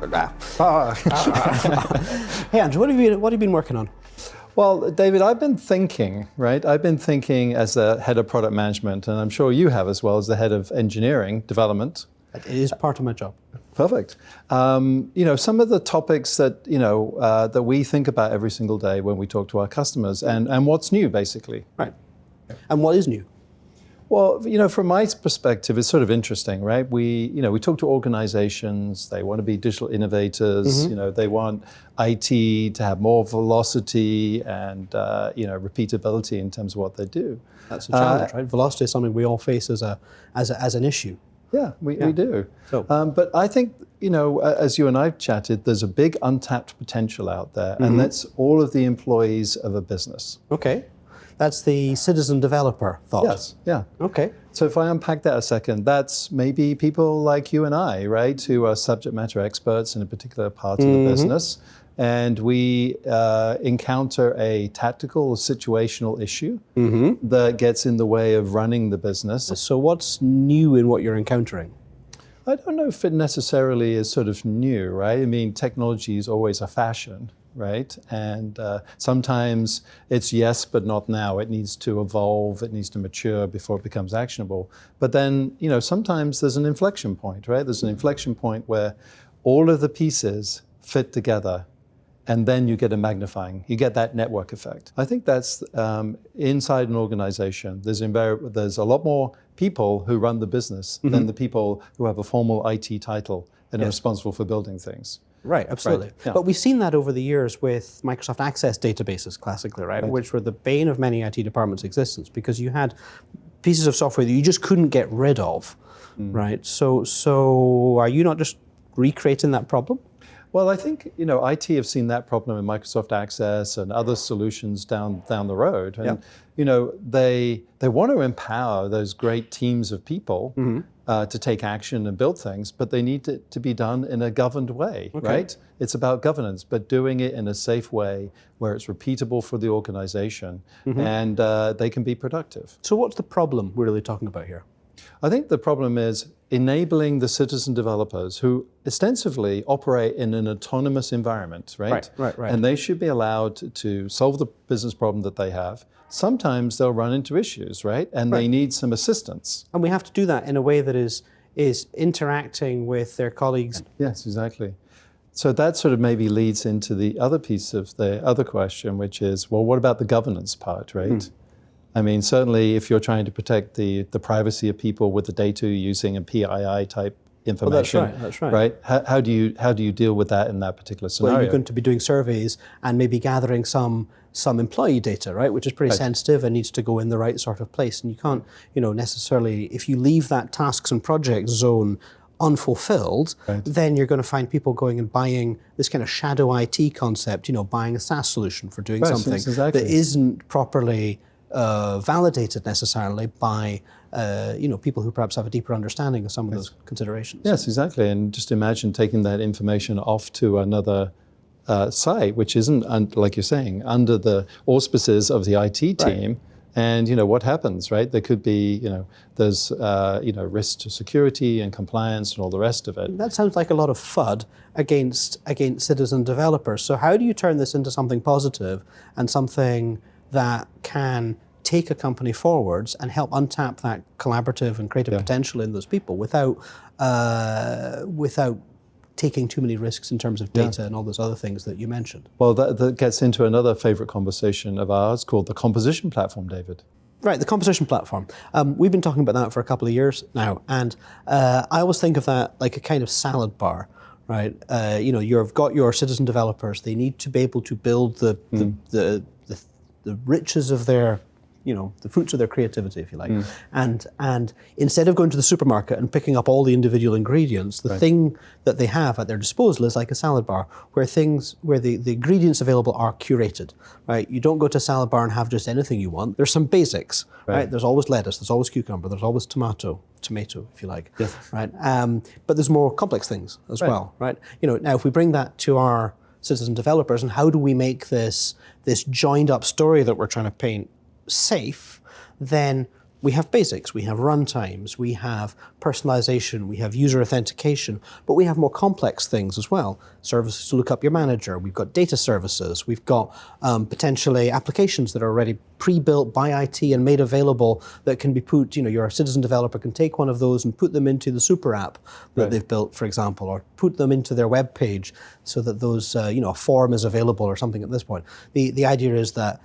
Hey, Andrew, what have you been working on? Well, David, I've been thinking, right? I've been thinking as the head of product management, and I'm sure you have as well as the head of engineering development. It is part of my job. Perfect. Some of the topics that, that we think about every single day when we talk to our customers and what's new, basically. Right. And what is new? Well, from my perspective, it's sort of interesting, right? We talk to organizations, they want to be digital innovators, they want IT to have more velocity and, repeatability in terms of what they do. That's a challenge, right? Velocity is something we all face as an issue. Yeah, we do. So. But I think, as you and I've chatted, there's a big untapped potential out there, and that's all of the employees of a business. Okay. That's the citizen developer thought. Yes, yeah. Okay. So if I unpack that a second, that's maybe people like you and I, right, who are subject matter experts in a particular part of the business, and we encounter a tactical or situational issue that gets in the way of running the business. So what's new in what you're encountering? I don't know if it necessarily is sort of new, right? I mean, technology is always a fashion, right? And sometimes it's yes, but not now. It needs to evolve, it needs to mature before it becomes actionable. But then, sometimes there's an inflection point, right? There's an inflection point where all of the pieces fit together, and then you get a magnifying, you get that network effect. I think that's inside an organization, there's a lot more people who run the business than the people who have a formal IT title and are responsible for building things. Right, absolutely. Right, yeah. But we've seen that over the years with Microsoft Access databases, classically, right? Which were the bane of many IT departments' existence because you had pieces of software that you just couldn't get rid of, right? So are you not just recreating that problem? Well, I think, IT have seen that problem in Microsoft Access and other solutions down the road. And, they want to empower those great teams of people to take action and build things, but they need it to be done in a governed way, right? It's about governance, but doing it in a safe way where it's repeatable for the organization and they can be productive. So what's the problem we're really talking about here? I think the problem is enabling the citizen developers who ostensibly operate in an autonomous environment, right? Right. And they should be allowed to solve the business problem that they have. Sometimes they'll run into issues, right? And they need some assistance. And we have to do that in a way that is interacting with their colleagues. Yes, exactly. So that sort of maybe leads into the other piece of the other question, which is, well, what about the governance part, right? I mean, certainly if you're trying to protect the privacy of people with the data you're using and PII type information, that's right. How do you deal with that in that particular scenario? Well, you're going to be doing surveys and maybe gathering some employee data, right, which is pretty sensitive and needs to go in the right sort of place. And you can't, necessarily, if you leave that tasks and projects zone unfulfilled, then you're going to find people going and buying this kind of shadow IT concept, buying a SaaS solution for doing something that isn't properly validated necessarily by people who perhaps have a deeper understanding of some of those considerations. Yes, exactly. And just imagine taking that information off to another site, which isn't, like you're saying, under the auspices of the IT team. And what happens, right? There could be, there's risk to security and compliance and all the rest of it. That sounds like a lot of FUD against citizen developers. So how do you turn this into something positive and something that can take a company forwards and help untap that collaborative and creative potential in those people without taking too many risks in terms of data and all those other things that you mentioned? Well, that gets into another favorite conversation of ours called the composition platform, David. Right, the composition platform. We've been talking about that for a couple of years now, and I always think of that like a kind of salad bar. Right, you've got your citizen developers. They need to be able to build the riches of their, the fruits of their creativity, if you like. And instead of going to the supermarket and picking up all the individual ingredients, the thing that they have at their disposal is like a salad bar, where the ingredients available are curated, right? You don't go to a salad bar and have just anything you want. There's some basics, right? There's always lettuce, there's always cucumber, there's always tomato, if you like, right? But there's more complex things as well, right? Now if we bring that to our citizen developers, and how do we make this joined up story that we're trying to paint safe, then we have basics, we have runtimes, we have personalization, we have user authentication, but we have more complex things as well. Services to look up your manager, we've got data services, we've got potentially applications that are already pre-built by IT and made available that can be put, your citizen developer can take one of those and put them into the super app that they've built, for example, or put them into their web page so that those, a form is available or something at this point. The idea is that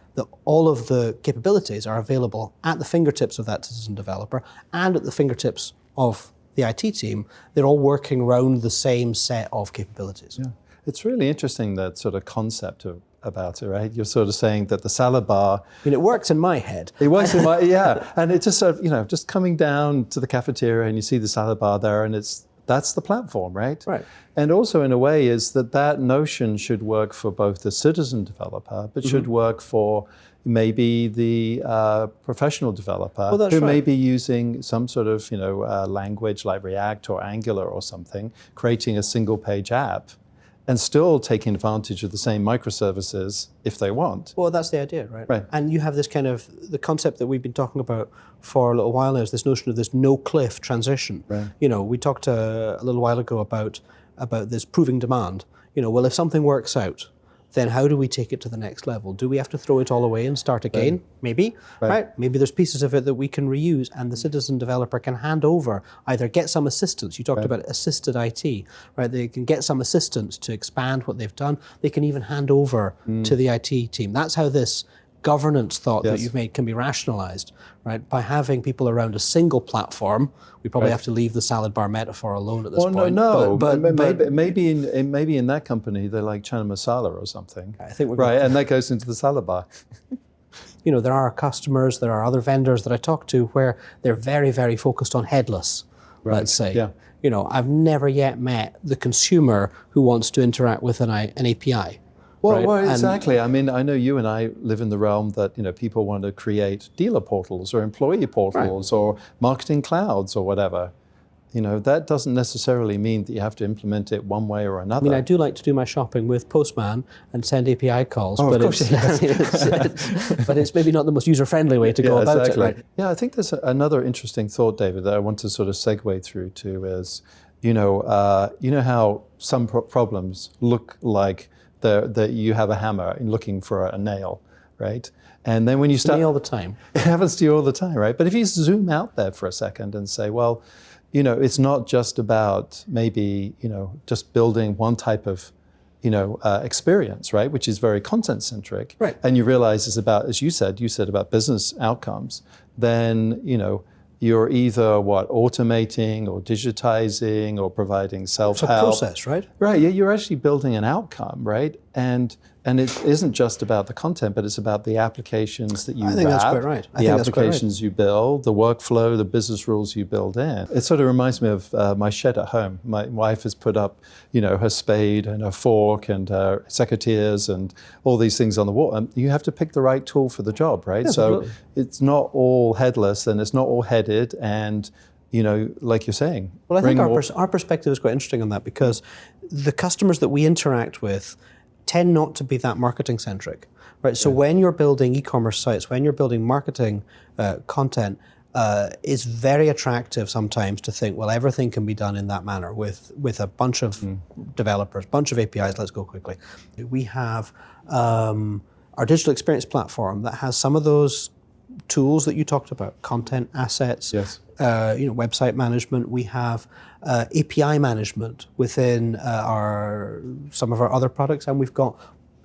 all of the capabilities are available at the fingertips of that citizen developer and at the fingertips of the IT team. They're all working around the same set of capabilities. Yeah. It's really interesting, that sort of concept about it, right? You're sort of saying that the salad bar... it works in my head. It works in my... Yeah. And it's just sort of, just coming down to the cafeteria and you see the salad bar there, and that's the platform, right? Right. And also, in a way, is that notion should work for both the citizen developer, but should work for maybe the professional developer who may be using some sort of language like React or Angular or something, creating a single-page app, and still taking advantage of the same microservices if they want. Well, that's the idea, right? Right. And you have this kind of, the concept that we've been talking about for a little while now is this notion of this no-cliff transition. Right. We talked a little while ago about this proving demand. Well, if something works out, then how do we take it to the next level? Do we have to throw it all away and start again? Right. Maybe, right? Maybe there's pieces of it that we can reuse and the citizen developer can hand over, either get some assistance. You talked about assisted IT, right? They can get some assistance to expand what they've done. They can even hand over to the IT team. That's how this governance thought that you've made can be rationalized, right? By having people around a single platform. We probably have to leave the salad bar metaphor alone at this point. No. But maybe in that company they're like chana masala or something. I think we're right, and that goes into the salad bar. There are customers, there are other vendors that I talk to where they're very, very focused on headless, let's say. Yeah. I've never yet met the consumer who wants to interact with an API. Well, exactly. I mean, I know you and I live in the realm that people want to create dealer portals or employee portals or marketing clouds or whatever. That doesn't necessarily mean that you have to implement it one way or another. I mean, I do like to do my shopping with Postman and send API calls, but it's maybe not the most user-friendly way to go about it. Right? Yeah, I think there's another interesting thought, David, that I want to sort of segue through to is, how some problems look like that you have a hammer and looking for a nail, right? And then when you start... Me all the time. It happens to you all the time, right? But if you zoom out there for a second and say, well, it's not just about maybe, just building one type of, experience, right? Which is very content-centric. Right. And you realize it's about, as you said about business outcomes, then, you're either automating or digitizing or providing self-help. It's a process, right? Right. You're actually building an outcome, right? And it isn't just about the content, but it's about the applications that you I think that's quite right. The applications you build, the workflow, the business rules you build in. It sort of reminds me of my shed at home. My wife has put up, her spade and her fork and her secateurs and all these things on the wall. And you have to pick the right tool for the job, right? Yeah, so absolutely. It's not all headless and it's not all headed and like you're saying. Well, I think our perspective is quite interesting on that because the customers that we interact with tend not to be that marketing centric, right? So when you're building e-commerce sites, when you're building marketing content, it's very attractive sometimes to think, well, everything can be done in that manner with a bunch of developers, bunch of APIs. Let's go quickly. We have our digital experience platform that has some of those tools that you talked about, content assets, website management. We have API management within some of our other products, and we've got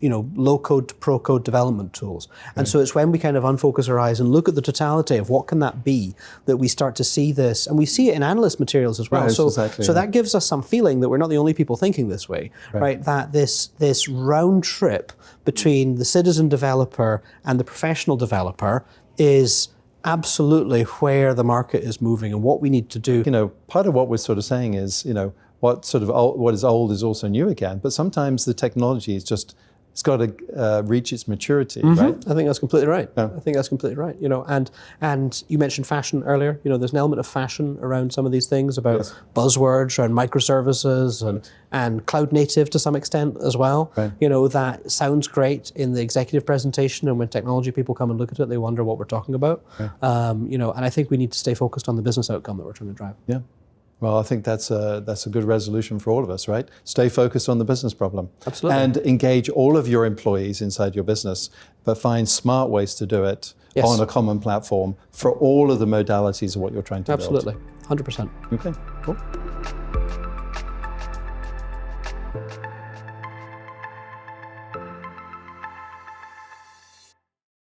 low code to pro code development tools. And so it's when we kind of unfocus our eyes and look at the totality of what can that be that we start to see this, and we see it in analyst materials as well. So that gives us some feeling that we're not the only people thinking this way, right? That this round trip between the citizen developer and the professional developer is absolutely where the market is moving and what we need to do. Part of what we're sort of saying is, what is old is also new again. But sometimes the technology is just It's got to reach its maturity, right? I think that's completely right. Yeah. I think that's completely right. You know, and you mentioned fashion earlier. You know, there's an element of fashion around some of these things, about Yes. buzzwords around microservices and cloud native to some extent as well. Right. You know, that sounds great in the executive presentation, and when technology people come and look at it, they wonder what we're talking about. You know, and I think we need to stay focused on the business outcome that we're trying to drive. Yeah. Well, I think that's a good resolution for all of us, right? Stay focused on the business problem. Absolutely. And engage all of your employees inside your business, but find smart ways to do it Yes. on a common platform for all of the modalities of what you're trying to build. Absolutely. 100%. Okay, cool.